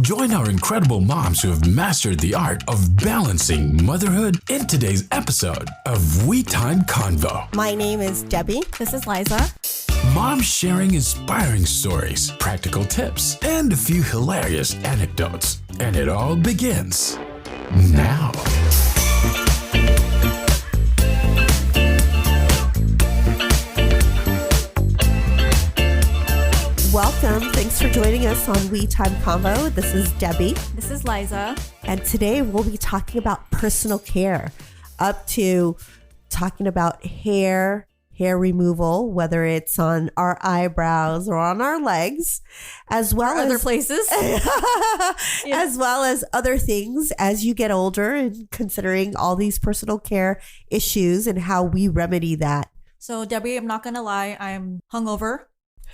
Join our incredible moms who have mastered the art of balancing motherhood in today's episode of We Time Convo. My name is Debbie. This is Liza. Moms sharing inspiring stories, practical tips, and a few hilarious anecdotes. And it all begins now. Welcome. Thanks for joining us on We Time Convo. This is Debbie. This is Liza. And today we'll be talking about personal care, up to talking about hair removal, whether it's on our eyebrows or on our legs, as well as other places, as well as other things as you get older, and considering all these personal care issues and how we remedy that. So Debbie, I'm not going to lie. I'm hungover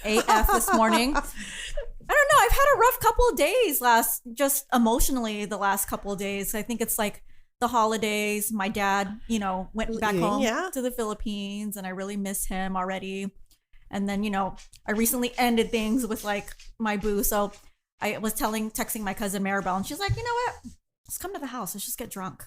AF this morning. I don't know. I've had a rough couple of days just emotionally the last couple of days. I think it's like the holidays. My dad, went back home to the Philippines, and I really miss him already. And then, I recently ended things with like my boo. So I was texting my cousin Maribel, and she's like, you know what? Let's come to the house. Let's just get drunk.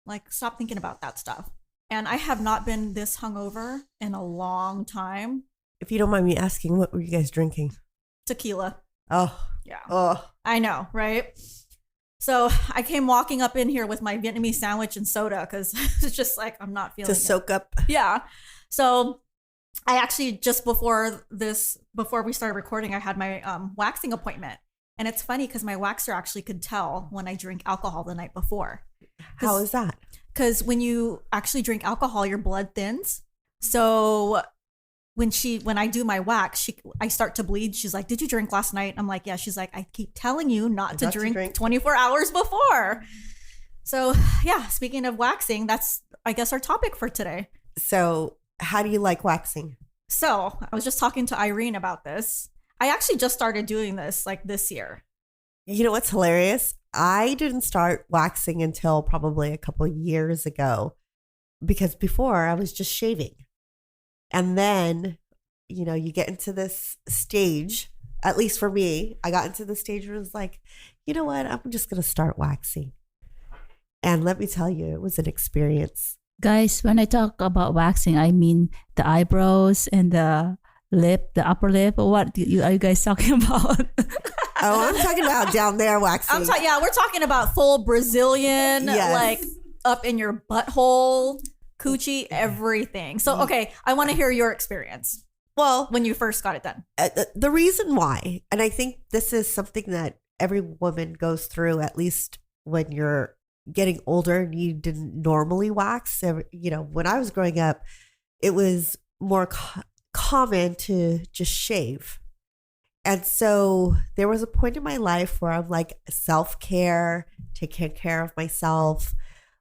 Like, stop thinking about that stuff. And I have not been this hungover in a long time. If you don't mind me asking, what were you guys drinking? Tequila. Oh. Yeah. Oh. I know, right? So I came walking up in here with my Vietnamese sandwich and soda because it's just like, I'm not feeling to soak up. Yeah. So I actually, just before we started recording, I had my waxing appointment. And it's funny because my waxer actually could tell when I drink alcohol the night before. How is that? Because when you actually drink alcohol, your blood thins. So when I do my wax, I start to bleed. She's like, did you drink last night? I'm like, yeah. She's like, I keep telling you not to drink 24 hours before. So yeah, speaking of waxing, that's, I guess, our topic for today. So how do you like waxing? So I was just talking to Irene about this. I actually just started doing this like this year. You know what's hilarious? I didn't start waxing until probably a couple of years ago, because before I was just shaving. And then, you get into this stage, at least for me, I got into the stage where it was like, you know what? I'm just going to start waxing. And let me tell you, it was an experience. Guys, when I talk about waxing, I mean the eyebrows and the lip, the upper lip. What are you guys talking about? Oh, I'm talking about down there waxing. We're talking about full Brazilian, yes. Like up in your butthole, coochie, everything. So, okay, I want to hear your experience. Well, when you first got it done. The reason why, and I think this is something that every woman goes through, at least when you're getting older and you didn't normally wax. When I was growing up, it was more common to just shave. And so there was a point in my life where I'm like, self-care, taking care of myself.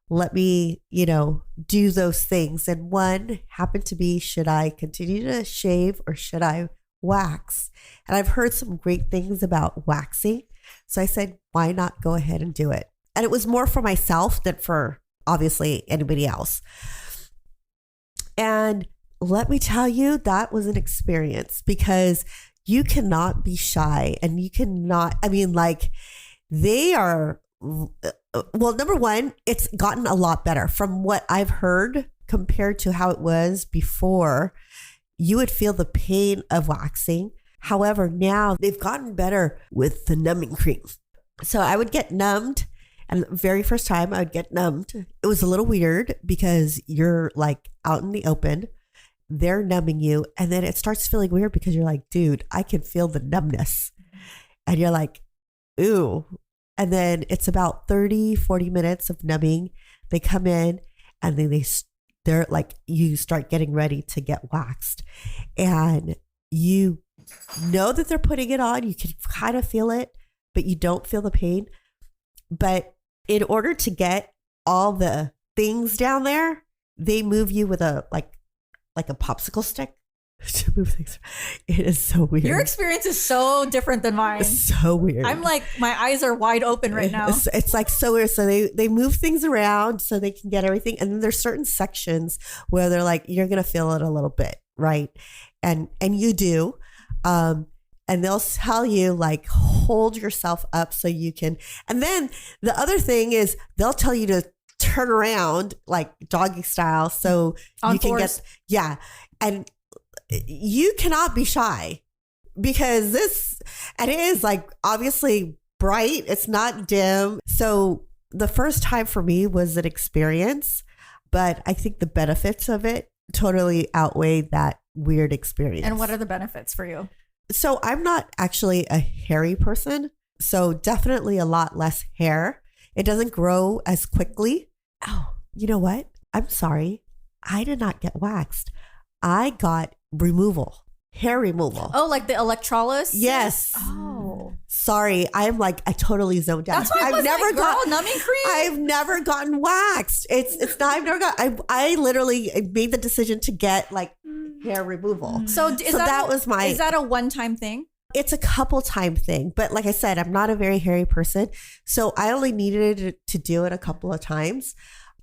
Let me, do those things. And one happened to be, should I continue to shave or should I wax? And I've heard some great things about waxing. So I said, why not go ahead and do it? And it was more for myself than for obviously anybody else. And let me tell you, that was an experience, because you cannot be shy, and you cannot, they are, well, number one, it's gotten a lot better from what I've heard compared to how it was before. You would feel the pain of waxing. However, now they've gotten better with the numbing cream. So I would get numbed. And the very first time I would get numbed, it was a little weird because you're like out in the open. They're numbing you. And then it starts feeling weird because you're like, dude, I can feel the numbness. And you're like, ooh. And then it's about 30, 40 minutes of numbing. They come in and then they're like, you start getting ready to get waxed. And you know that they're putting it on. You can kind of feel it, but you don't feel the pain. But in order to get all the things down there, they move you with a popsicle stick to move things. It is so weird. Your experience is so different than mine. It's so weird. I'm like, my eyes are wide open right now. It's like so weird. So they move things around so they can get everything. And then there's certain sections where they're like, you're going to feel it a little bit, right? And you do. and they'll tell you like, hold yourself up so you can. And then the other thing is they'll tell you to turn around like doggy style so you can get, and you cannot be shy because and it is like obviously bright. It's not dim. So the first time for me was an experience, but I think the benefits of it totally outweigh that weird experience. And what are the benefits for you? So I'm not actually a hairy person. So definitely a lot less hair. It doesn't grow as quickly. Oh, you know what? I'm sorry. I did not get waxed. I got removal, hair removal. Oh, like the electrolysis? Yes. Oh. Sorry. I'm like, I totally zoned out. That's why I've never got numbing cream. I've never gotten waxed. It's not, I've never got, I literally made the decision to get like hair removal. So that was my, is that a one-time thing? It's a couple time thing, but like I said, I'm not a very hairy person. So I only needed to do it a couple of times,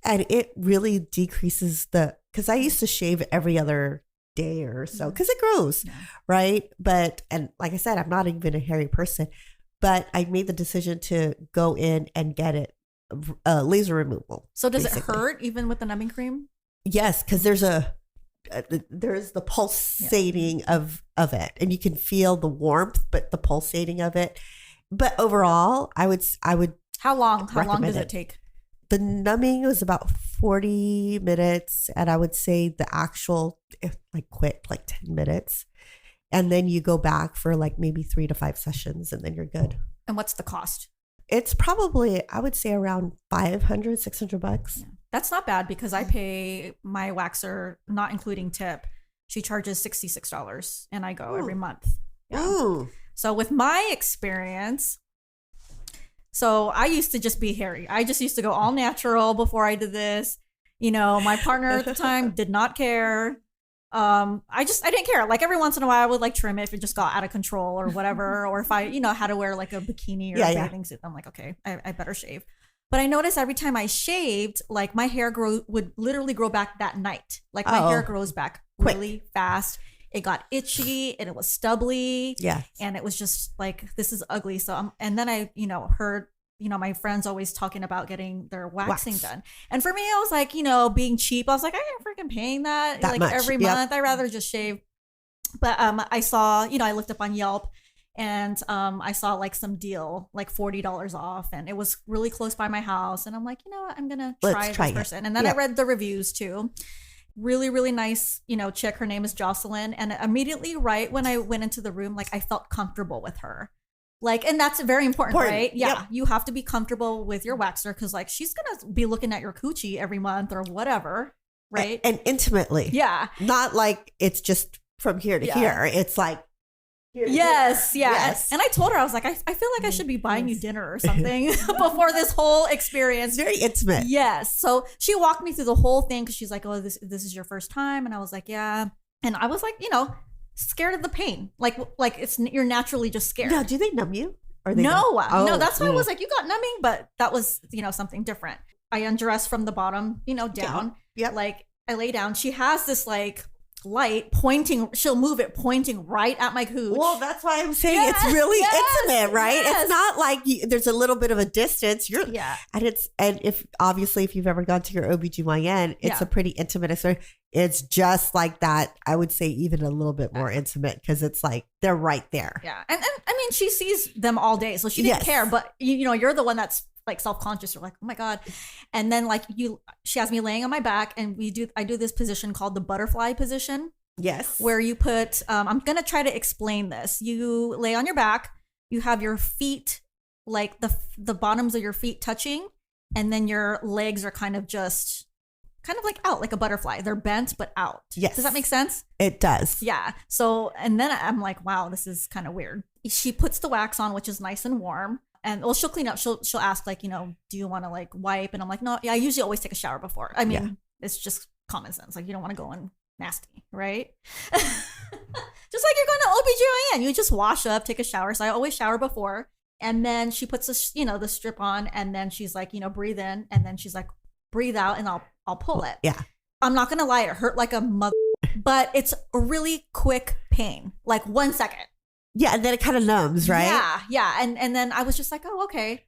and it really decreases because I used to shave every other day or so because it grows, right? But, and like I said, I'm not even a hairy person, but I made the decision to go in and get it laser removal. So does it hurt even with the numbing cream? Yes, because there's the pulsating of it, and you can feel the warmth, but the pulsating of it. But overall, I would How long does it take? The numbing was about 40 minutes, and I would say the actual like quick like 10 minutes, and then you go back for like maybe 3 to 5 sessions, and then you're good. And what's the cost? It's probably, I would say, around $500-$600. Yeah. That's not bad because I pay my waxer, not including tip. She charges $66 and I go every month. Yeah. So with my experience, so I used to just be hairy. I just used to go all natural before I did this. You know, my partner at the time did not care. I didn't care. Like every once in a while I would like trim it if it just got out of control or whatever. Or if I, had to wear like a bikini or a bathing suit, I'm like, okay, I better shave. But I noticed every time I shaved, like my hair would literally grow back that night. Like my hair grows back really fast. It got itchy and it was stubbly. Yeah. And it was just like, this is ugly. So, and then I, heard, my friends always talking about getting their waxing done. And for me, I was like, being cheap, I was like, I ain't freaking paying that like much. Every month. I'd rather just shave. But I saw, I looked up on Yelp. And I saw like some deal, like $40 off, and it was really close by my house. And I'm like, you know what, I'm gonna try this person. And then I read the reviews too. Really, really nice, chick. Her name is Jocelyn. And immediately, right when I went into the room, like I felt comfortable with her. Like, and that's very important, right? Yeah, yep. You have to be comfortable with your waxer because like she's gonna be looking at your coochie every month or whatever, right? And intimately, not like it's just from here to here. It's like. Yes. And I told her, I was like, I feel like I should be buying you dinner or something before this whole experience. Very intimate. Yes. So she walked me through the whole thing because she's like, oh, this is your first time. And I was like, yeah. And I was like, scared of the pain. Like you're naturally just scared. No, do they numb you? Or no, that's why I was like, you got numbing, but that was, something different. I undressed from the bottom, down. Yeah. Like I lay down. She has this like light pointing, she'll move it pointing right at my cooch. Well, that's why I'm saying it's really intimate, right? It's not like there's a little bit of a distance. And if you've ever gone to your OBGYN, it's a pretty intimate experience. It's just like that. I would say even a little bit more intimate because it's like they're right there. Yeah. And I mean, she sees them all day, so she didn't care, but you're the one that's like self-conscious. You're like, oh my God. And then like she has me laying on my back and I do this position called the butterfly position. Yes. Where you put, I'm going to try to explain this. You lay on your back, you have your feet, like the bottoms of your feet touching, and then your legs are kind of like out like a butterfly. They're bent, but out. Yes. Does that make sense? It does. Yeah. So, and then I'm like, wow, this is kind of weird. She puts the wax on, which is nice and warm. And she'll clean up. She'll ask like, do you want to like wipe? And I'm like, no, I usually always take a shower before. I mean, it's just common sense. Like you don't want to go in nasty, right? Just like you're going to OBGYN, you just wash up, take a shower. So I always shower before. And then she puts the strip on, and then she's like, breathe in, and then she's like, breathe out, and I'll pull it. Yeah. I'm not gonna lie, it hurt like a mother, but it's a really quick pain, like 1 second. Yeah, and then it kind of numbs, right? Yeah. And then I was just like, oh, okay.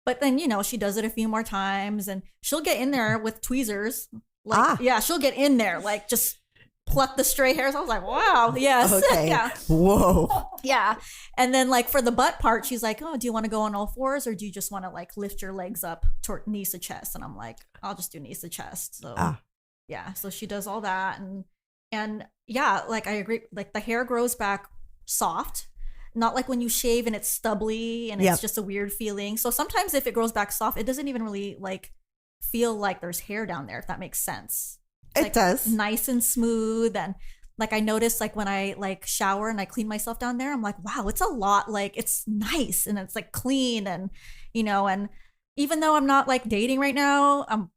But then, she does it a few more times and she'll get in there with tweezers. Like, yeah, she'll get in there, like just pluck the stray hairs. I was like, wow, yes. Okay. Yeah. Whoa. Yeah. And then like for the butt part, she's like, oh, do you want to go on all fours or do you just want to like lift your legs up toward knees to chest? And I'm like, I'll just do knees to chest. So yeah. So she does all that. And yeah, like I agree. Like the hair grows back soft, not like when you shave and it's stubbly and it's just a weird feeling. So sometimes if it grows back soft, it doesn't even really like feel like there's hair down there, if that makes sense. It's It does. nice and smooth. And like I noticed like when I like shower and I clean myself down there, I'm like, wow, it's a lot. Like it's nice and it's like clean and and even though I'm not like dating right now, I'm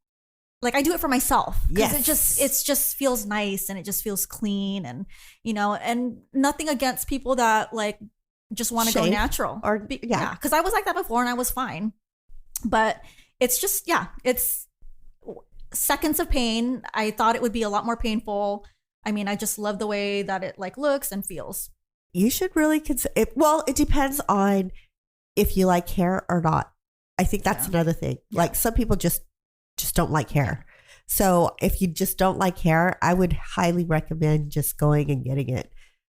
like I do it for myself because it just feels nice and it just feels clean and and nothing against people that like just want to go natural or because I was like that before and I was fine, but it's just it's seconds of pain. I thought it would be a lot more painful. I mean, I just love the way that it like looks and feels. You should really consider it. Well, it depends on if you like hair or not. I think that's another thing. Like some people just don't like hair. So if you just don't like hair, I would highly recommend just going and getting it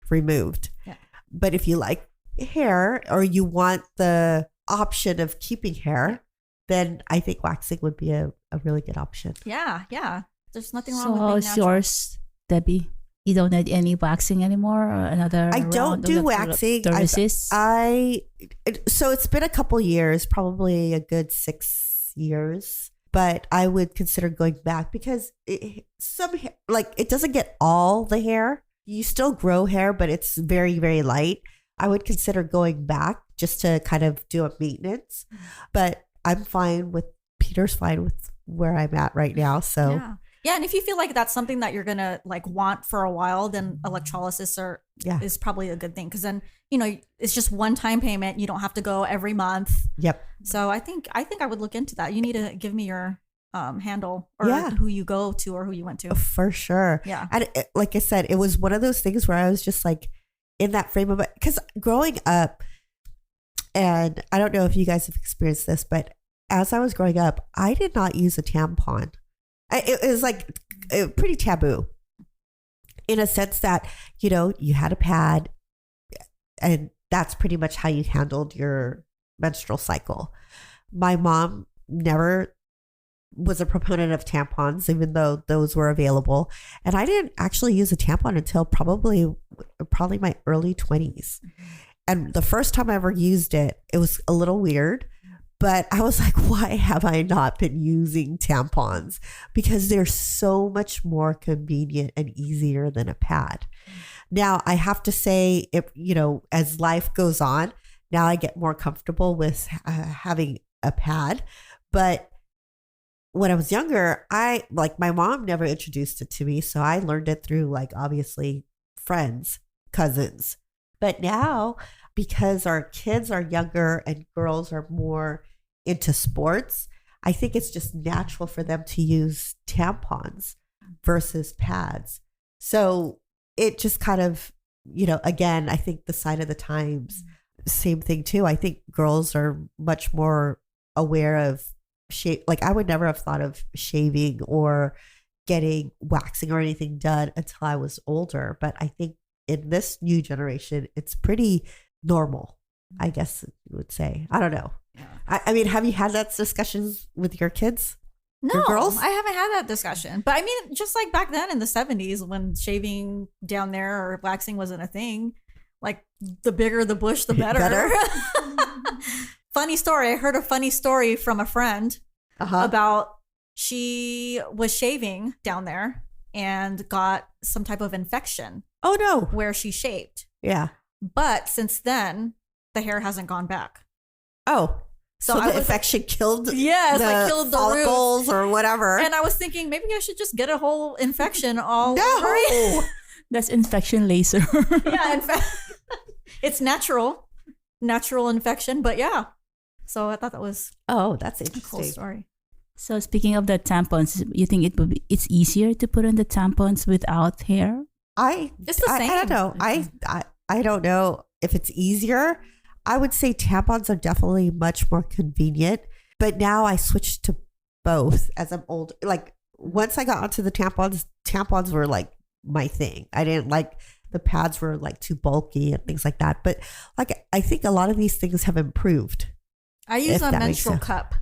removed. Yeah. But if you like hair or you want the option of keeping hair, then I think waxing would be a really good option. Yeah. There's nothing wrong So with how being is natural. yours, Debbie? You don't need any waxing anymore or another I don't round do of waxing. services? So it's been a couple years, probably a good 6 years, but I would consider going back because it doesn't get all the hair. You still grow hair, but it's very, very light. I would consider going back just to kind of do a maintenance, but I'm fine with Peter's fine with where I'm at right now. So yeah. And if you feel like that's something that you're going to like want for a while, then electrolysis is probably a good thing. Cause then, it's just one-time payment. You don't have to go every month. Yep. So I think I would look into that. You need to give me your handle or who you go to or who you went to. For sure. Yeah. And like I said, it was one of those things where I was just like in that frame of it. Cause growing up, and I don't know if you guys have experienced this, but as I was growing up, I did not use a tampon. It was like pretty taboo in a sense that, you had a pad and that's pretty much how you handled your menstrual cycle. My mom never was a proponent of tampons, even though those were available. And I didn't actually use a tampon until probably my early 20s. And the first time I ever used it, it was a little weird. But I was like, why have I not been using tampons? Because they're so much more convenient and easier than a pad. Now, I have to say, as life goes on, now I get more comfortable with having a pad. But when I was younger, my mom never introduced it to me. So I learned it through obviously friends, cousins. But now, because our kids are younger and girls are more into sports, I think it's just natural for them to use tampons versus pads. So it just kind of, again, I think the sign of the times, same thing too. I think girls are much more aware of shave. Like I would never have thought of shaving or getting waxing or anything done until I was older. But I think in this new generation, it's pretty normal, I guess you would say. I don't know. I mean, have you had that discussions with your kids? No, your girls? I haven't had that discussion. But I mean, just like back then in the 70s when shaving down there or waxing wasn't a thing, like the bigger the bush, the better. Funny story. I heard a funny story from a friend about she was shaving down there and got some type of infection. Oh, no. Where she shaved. Yeah. But since then, the hair hasn't gone back. Oh, so the infection killed killed the follicles roots or whatever. And I was thinking maybe I should just get a whole infection all no. over. That's infection laser. Yeah, in fact, it's natural infection, but yeah. So I thought that was that's a interesting. cool story. So speaking of the tampons, you think it's easier to put on the tampons without hair? It's the same. I don't know. I don't know. if it's easier, I would say tampons are definitely much more convenient. But now I switched to both as I'm older. Like once I got onto the tampons were like my thing. I didn't like the pads were like too bulky and things like that. But like I think a lot of these things have improved. I use a menstrual cup.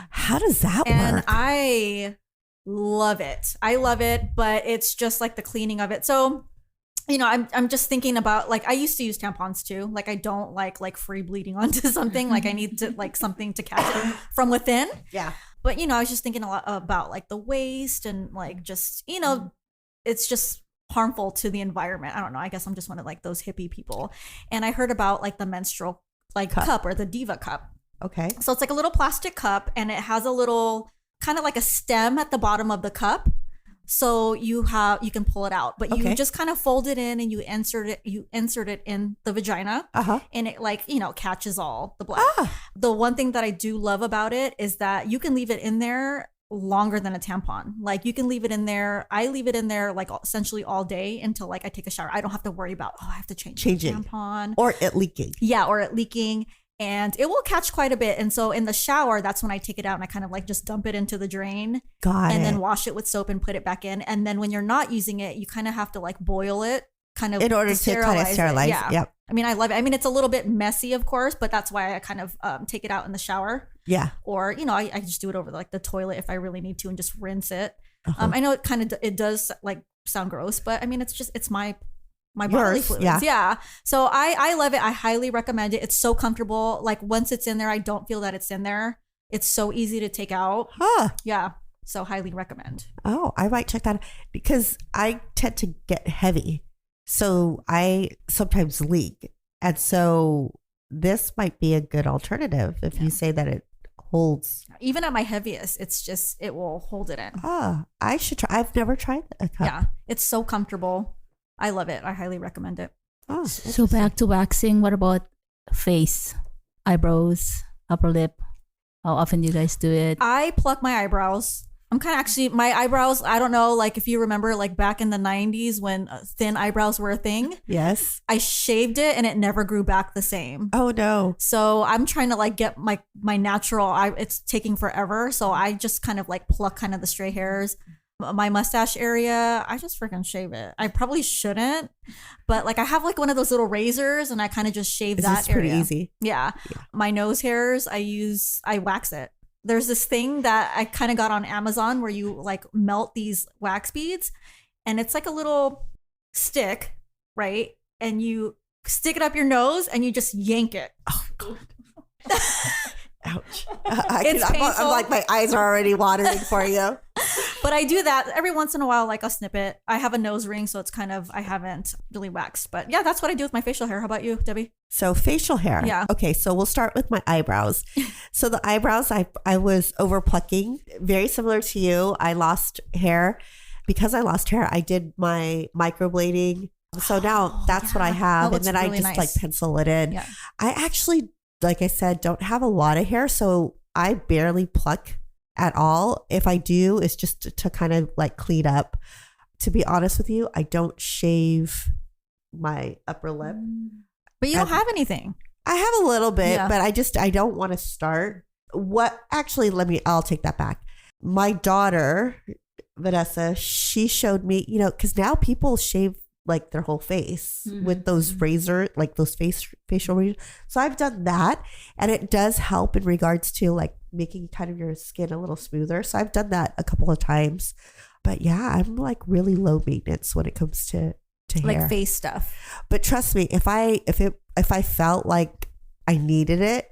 How does that and work? I love it. I love it, but it's just like the cleaning of it. So, you know, I'm just thinking about like I used to use tampons too. Like I don't like free bleeding onto something. Like I need to like something to catch it from within. Yeah. But you know, I was just thinking a lot about like the waste and like just, you know, it's just harmful to the environment. I don't know. I guess I'm just one of like those hippie people. And I heard about like the menstrual like cup or the Diva cup. Okay. So it's like a little plastic cup and it has a little kind of like a stem at the bottom of the cup. So you can pull it out, but you just kind of fold it in and you insert it in the vagina and it like, you know, catches all the blood. The one thing that I do love about it is that you can leave it in there longer than a tampon. Like you can leave it in there. I leave it in there like essentially all day until like I take a shower. I don't have to worry about, I have to change the tampon. Or it leaking. Yeah, or it leaking. And it will catch quite a bit. And so in the shower, that's when I take it out and I kind of like just dump it into the drain. Then wash it with soap and put it back in. And then when you're not using it, you kind of have to like boil it kind of in order to kind of sterilize. Yeah. Yep. I mean, I love it. I mean, it's a little bit messy, of course, but that's why I kind of take it out in the shower. Yeah. Or, you know, I just do it over like the toilet if I really need to and just rinse it. I know it does like sound gross, but I mean, it's my bodily fluids. Yeah. So I love it. I highly recommend it. It's so comfortable. Like once it's in there, I don't feel that it's in there. It's so easy to take out. Yeah. So highly recommend. Oh, I might check that out because I tend to get heavy. So I sometimes leak. And so this might be a good alternative if you say that it holds. Even at my heaviest, it will hold it in. I should try. I've never tried a cup. Yeah. It's so comfortable. I love it. I highly recommend it. So back to waxing. What about face, eyebrows, upper lip? How often do you guys do it? I pluck my eyebrows. I'm kind of actually, my eyebrows, I don't know, like if you remember like back in the 90s when thin eyebrows were a thing. Yes. I shaved it and it never grew back the same. Oh no. So I'm trying to like get my natural, it's taking forever. So I just kind of like pluck kind of the stray hairs. My mustache area, I just freaking shave it. I probably shouldn't, but like I have like one of those little razors and I kind of just shave that area. Pretty easy. Yeah. My nose hairs, I wax it. There's this thing that I kind of got on Amazon where you like melt these wax beads and it's like a little stick, right? And you stick it up your nose and you just yank it. Oh God. Ouch. It's painful. I'm like, my eyes are already watering for you. But I do that every once in a while, like I'll snip it. I have a nose ring, so it's kind of, I haven't really waxed. But yeah, that's what I do with my facial hair. How about you, Debbie? So facial hair. Yeah. Okay, so we'll start with my eyebrows. So the eyebrows, I was over plucking. Very similar to you. I lost hair. Because I lost hair, I did my microblading. So now that's what I have. And then really I just like pencil it in. Yeah. I actually, like I said, don't have a lot of hair. So I barely pluck at all. If I do, it's just to kind of like clean up. To be honest with you, I don't shave my upper lip. But you don't have anything. I have a little bit, but I don't want to start. I'll take that back. My daughter, Vanessa, she showed me, you know, because now people shave like their whole face with those those facial razors. So I've done that and it does help in regards to like making kind of your skin a little smoother. So I've done that a couple of times. But yeah, I'm like really low maintenance when it comes to hair. Like face stuff. But trust me, if I felt like I needed it,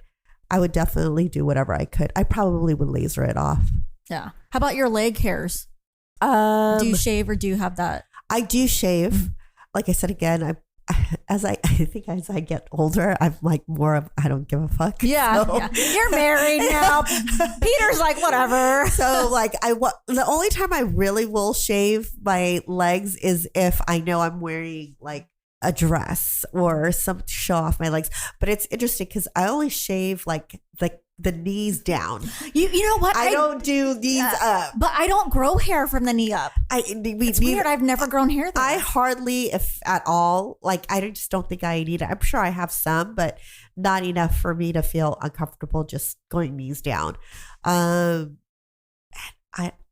I would definitely do whatever I could. I probably would laser it off. Yeah. How about your leg hairs? Do you shave or do you have that? I do shave. Like I said again, as I get older, I'm like more of I don't give a fuck. Yeah, so. You're married now. Peter's like whatever. So like the only time I really will shave my legs is if I know I'm wearing like a dress or some to show off my legs. But it's interesting because I only shave like the knees down. You know what? I don't do these up. But I don't grow hair from the knee up. It's Weird. I've never grown hair there. I hardly, if at all, like I just don't think I need it. I'm sure I have some, but not enough for me to feel uncomfortable just going knees down. I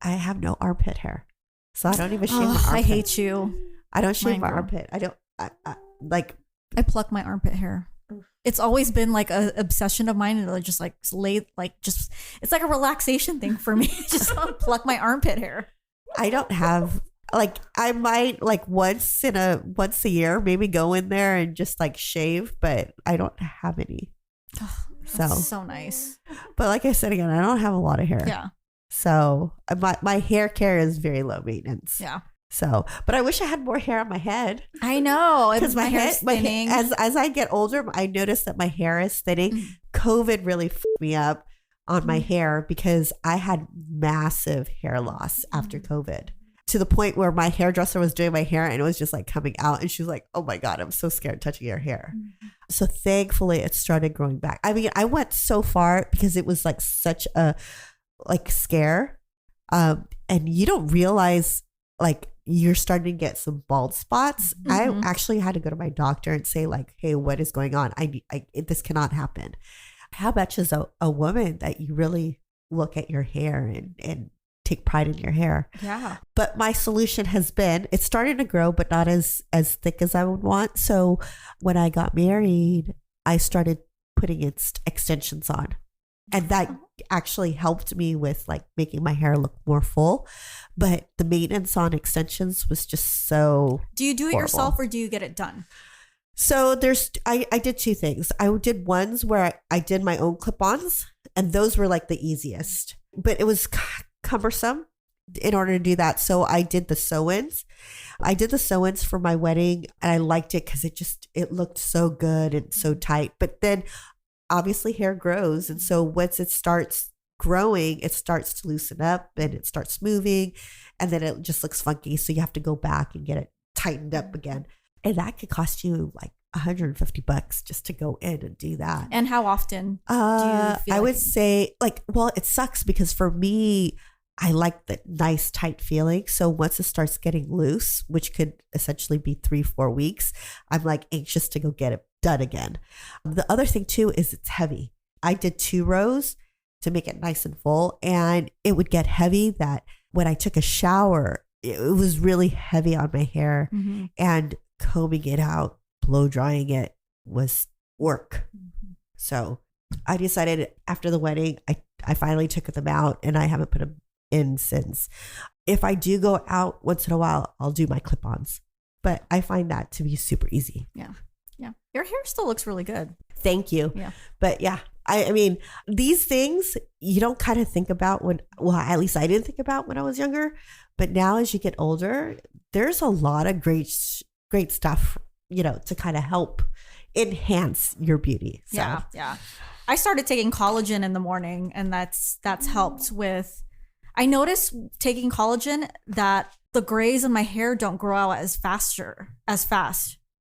have no armpit hair, so I don't even shave my armpit. I hate you. I don't shave my Mine, girl. armpit. I don't like. I pluck my armpit hair. It's always been like an obsession of mine, and just like it's like a relaxation thing for me. Just pluck my armpit hair. I don't have like, I might like once a year maybe go in there and just like shave, but I don't have any. So nice. But like I said again, I don't have a lot of hair. Yeah. So my hair care is very low maintenance. Yeah. So, but I wish I had more hair on my head. I know, Because my hair's thinning. As I get older, I notice that my hair is thinning. Mm. COVID really fucked me up on my hair because I had massive hair loss after COVID, to the point where my hairdresser was doing my hair and it was just like coming out, and she was like, "Oh my God, I'm so scared touching your hair." So thankfully, it started growing back. I mean, I went so far because it was like such a scare, and you don't realize like you're starting to get some bald spots. I actually had to go to my doctor and say like, "Hey, what is going on? This cannot happen." How much is a woman that you really look at your hair and take pride in your hair? Yeah. But my solution has been, it's starting to grow, but not as thick as I would want. So when I got married, I started putting extensions on. And that actually helped me with like making my hair look more full. But the maintenance on extensions was just so Do you do it horrible. yourself or do you get it done? So I did two things. I did ones where I did my own clip-ons, and those were like the easiest. But it was cumbersome in order to do that. So I did the sew-ins. I did the sew-ins for my wedding, and I liked it because it looked so good and so tight. But then obviously hair grows. And so once it starts growing, it starts to loosen up and it starts moving, and then it just looks funky. So you have to go back and get it tightened up again. And that could cost you like $150 just to go in and do that. And how often do you feel I would say like, well, it sucks because for me, I like the nice tight feeling. So once it starts getting loose, which could essentially be 3-4 weeks, I'm like anxious to go get it done again. The other thing too is it's heavy. I did 2 rows to make it nice and full, and it would get heavy that when I took a shower, it was really heavy on my hair, and combing it out, blow drying it was work. So I decided after the wedding, I finally took them out, and I haven't put them in since. If I do go out once in a while, I'll do my clip-ons, but I find that to be super easy. Yeah. Your hair still looks really good. Thank you. Yeah. But yeah, I mean, these things you don't kind of think about at least I didn't think about when I was younger, but now as you get older, there's a lot of great stuff, to kind of help enhance your beauty. So. Yeah. I started taking collagen in the morning, and that's helped with, I noticed taking collagen that the grays in my hair don't grow out as fast.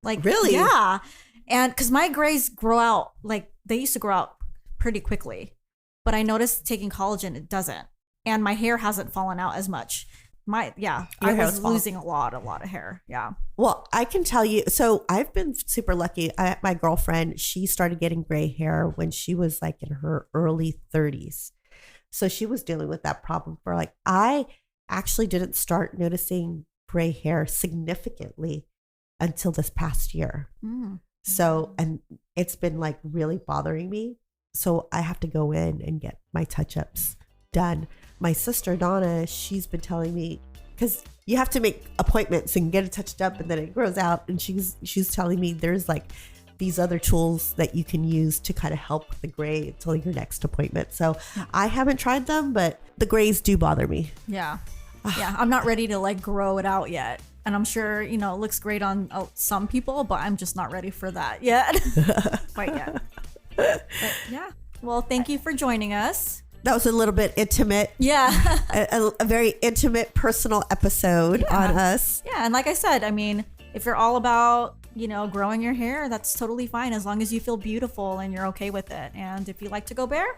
Like, really? Yeah. And because my grays grow out, like they used to grow out pretty quickly, but I noticed taking collagen, it doesn't. And my hair hasn't fallen out as much. I was losing a lot of hair. Yeah. Well, I can tell you, so I've been super lucky. My girlfriend, she started getting gray hair when she was like in her early 30s. So she was dealing with that problem for like, I actually didn't start noticing gray hair significantly until this past year. So, and it's been like really bothering me. So I have to go in and get my touch-ups done. My sister, Donna, she's been telling me, because you have to make appointments and get it touched up and then it grows out. And she's telling me there's like these other tools that you can use to kind of help with the gray until your next appointment. So I haven't tried them, but the grays do bother me. Yeah. I'm not ready to like grow it out yet. And I'm sure, it looks great on some people, but I'm just not ready for that yet. Quite yet. But yeah. Well, thank you for joining us. That was a little bit intimate. Yeah. a very intimate, personal episode on us. Yeah. And like I said, I mean, if you're all about, growing your hair, that's totally fine as long as you feel beautiful and you're okay with it. And if you like to go bare,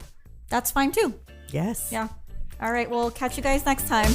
that's fine too. Yes. Yeah. All right. We'll catch you guys next time.